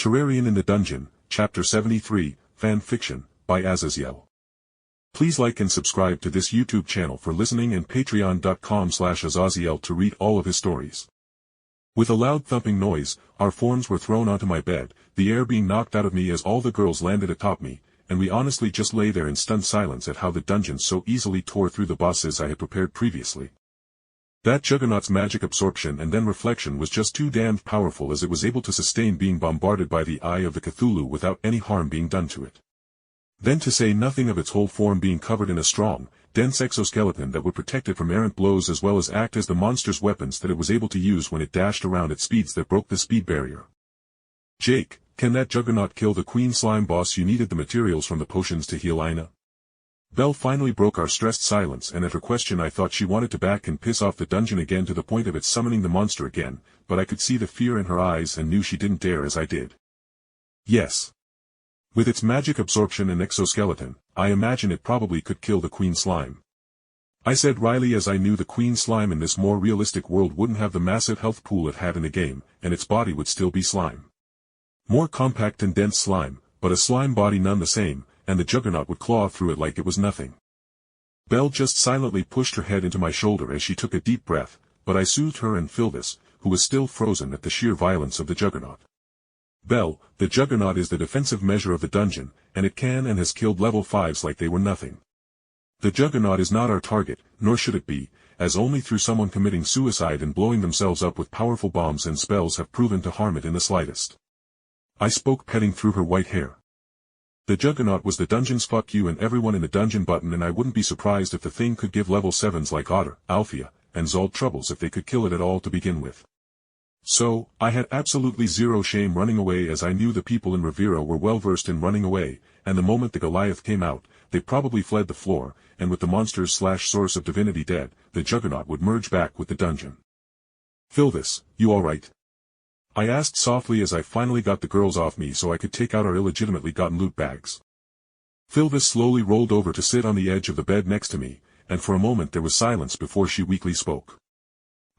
Terrarian in the Dungeon, Chapter 73, Fan Fiction, by Azazyel. Please like and subscribe to this YouTube channel for listening and patreon.com/Azazyel to read all of his stories. With a loud thumping noise, our forms were thrown onto my bed, the air being knocked out of me as all the girls landed atop me, and we honestly just lay there in stunned silence at how the dungeon so easily tore through the bosses I had prepared previously. That juggernaut's magic absorption and then reflection was just too damned powerful, as it was able to sustain being bombarded by the eye of the Cthulhu without any harm being done to it. Then to say nothing of its whole form being covered in a strong, dense exoskeleton that would protect it from errant blows as well as act as the monster's weapons that it was able to use when it dashed around at speeds that broke the speed barrier. "Jake, can that juggernaut kill the Queen Slime boss? You needed the materials from the potions to heal Ina." Belle finally broke our stressed silence, and at her question I thought she wanted to back and piss off the dungeon again to the point of it summoning the monster again, but I could see the fear in her eyes and knew she didn't dare as I did. "Yes. With its magic absorption and exoskeleton, I imagine it probably could kill the Queen Slime," I said wryly, as I knew the Queen Slime in this more realistic world wouldn't have the massive health pool it had in the game, and its body would still be slime. More compact and dense slime, but a slime body none the same, and the juggernaut would claw through it like it was nothing. Belle just silently pushed her head into my shoulder as she took a deep breath, but I soothed her and Philvis, who was still frozen at the sheer violence of the juggernaut. "Belle, the juggernaut is the defensive measure of the dungeon, and it can and has killed level 5s like they were nothing. The juggernaut is not our target, nor should it be, as only through someone committing suicide and blowing themselves up with powerful bombs and spells have proven to harm it in the slightest," I spoke, petting through her white hair. "The juggernaut was the dungeon's fuck you and everyone in the dungeon button, and I wouldn't be surprised if the thing could give level 7s like Otter, Althea, and Zold troubles if they could kill it at all to begin with. So, I had absolutely zero shame running away, as I knew the people in Rivera were well versed in running away, and the moment the Goliath came out, they probably fled the floor, and with the monster's source of divinity dead, the juggernaut would merge back with the dungeon." "Philvis, you alright?" I asked softly as I finally got the girls off me so I could take out our illegitimately gotten loot bags. Philvis slowly rolled over to sit on the edge of the bed next to me, and for a moment there was silence before she weakly spoke.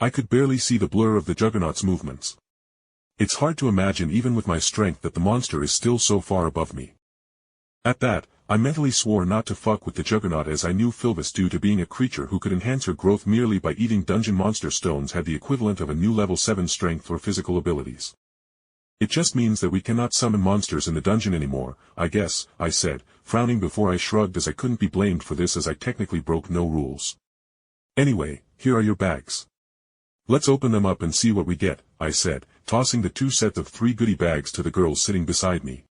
I could barely see the blur of the juggernaut's movements. It's hard to imagine even with my strength that the monster is still so far above me. At that, I mentally swore not to fuck with the juggernaut, as I knew Philvis, due to being a creature who could enhance her growth merely by eating dungeon monster stones, had the equivalent of a new level 7 strength or physical abilities. "It just means that we cannot summon monsters in the dungeon anymore, I guess," I said, frowning before I shrugged, as I couldn't be blamed for this as I technically broke no rules. "Anyway, here are your bags. Let's open them up and see what we get," I said, tossing the 2 sets of 3 goodie bags to the girls sitting beside me.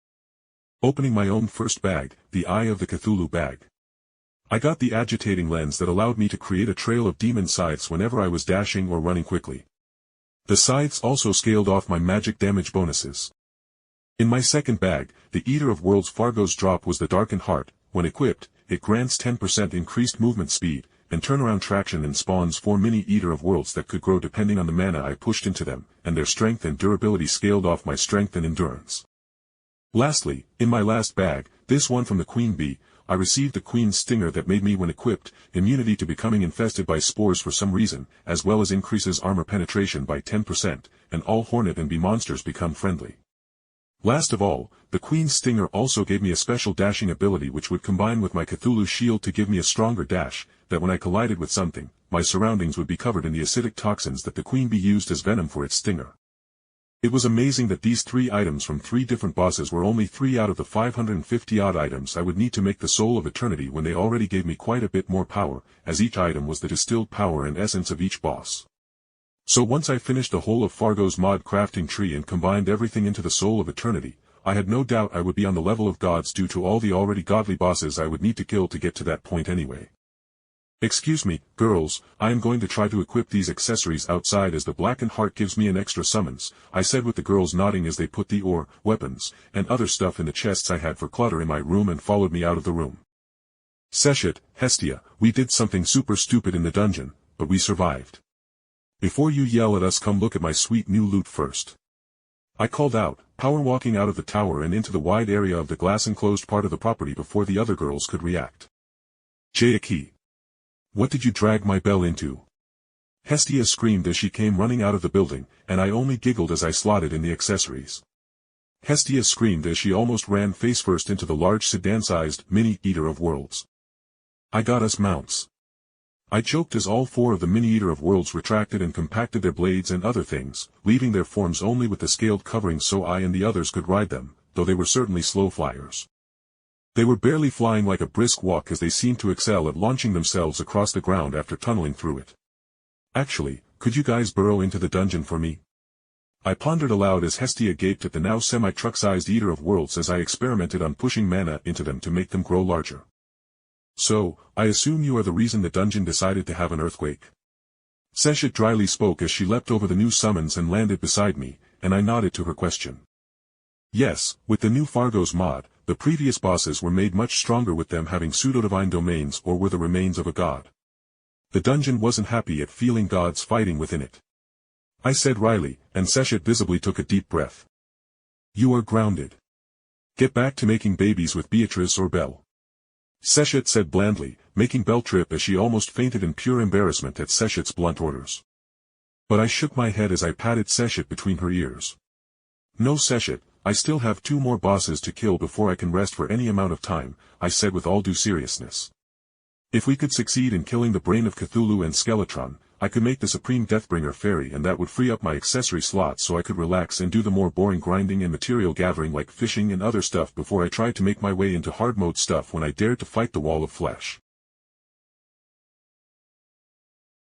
Opening my own first bag, the Eye of the Cthulhu bag. I got the agitating lens that allowed me to create a trail of demon scythes whenever I was dashing or running quickly. The scythes also scaled off my magic damage bonuses. In my second bag, the Eater of Worlds Fargo's drop was the Darkened Heart. When equipped, it grants 10% increased movement speed, and turnaround traction, and spawns 4 mini Eater of Worlds that could grow depending on the mana I pushed into them, and their strength and durability scaled off my strength and endurance. Lastly, in my last bag, this one from the Queen Bee, I received the Queen's Stinger that made me, when equipped, immunity to becoming infested by spores for some reason, as well as increases armor penetration by 10%, and all Hornet and Bee monsters become friendly. Last of all, the Queen's Stinger also gave me a special dashing ability which would combine with my Cthulhu shield to give me a stronger dash, that when I collided with something, my surroundings would be covered in the acidic toxins that the Queen Bee used as venom for its stinger. It was amazing that these 3 items from 3 different bosses were only 3 out of the 550-odd items I would need to make the Soul of Eternity, when they already gave me quite a bit more power, as each item was the distilled power and essence of each boss. So once I finished the whole of Fargo's mod crafting tree and combined everything into the Soul of Eternity, I had no doubt I would be on the level of gods due to all the already godly bosses I would need to kill to get to that point anyway. "Excuse me, girls, I am going to try to equip these accessories outside, as the Blackened Heart gives me an extra summons," I said, with the girls nodding as they put the weapons, and other stuff in the chests I had for clutter in my room and followed me out of the room. "Seshet, Hestia, we did something super stupid in the dungeon, but we survived. Before you yell at us, come look at my sweet new loot first," I called out, power walking out of the tower and into the wide area of the glass-enclosed part of the property before the other girls could react. "Jayaki, what did you drag my Belle into?" Hestia screamed as she came running out of the building, and I only giggled as I slotted in the accessories. Hestia screamed as she almost ran face-first into the large sedan-sized mini-eater of worlds. I got us mounts. I choked as all four of the mini-eater of worlds retracted and compacted their blades and other things, leaving their forms only with the scaled covering so I and the others could ride them, though they were certainly slow flyers. They were barely flying like a brisk walk as they seemed to excel at launching themselves across the ground after tunneling through it. Actually, could you guys burrow into the dungeon for me? I pondered aloud as Hestia gaped at the now semi-truck-sized Eater of Worlds as I experimented on pushing mana into them to make them grow larger. So, I assume you are the reason the dungeon decided to have an earthquake. Seshet dryly spoke as she leapt over the new summons and landed beside me, and I nodded to her question. Yes, with the new Fargo's mod, the previous bosses were made much stronger with them having pseudo-divine domains or were the remains of a god. The dungeon wasn't happy at feeling gods fighting within it. I said wryly, and Seshet visibly took a deep breath. You are grounded. Get back to making babies with Beatrice or Belle. Seshet said blandly, making Belle trip as she almost fainted in pure embarrassment at Seshet's blunt orders. But I shook my head as I patted Seshet between her ears. No Seshet, I still have 2 more bosses to kill before I can rest for any amount of time, I said with all due seriousness. If we could succeed in killing the brain of Cthulhu and Skeletron, I could make the Supreme Deathbringer fairy and that would free up my accessory slots so I could relax and do the more boring grinding and material gathering like fishing and other stuff before I tried to make my way into hard mode stuff when I dared to fight the wall of flesh.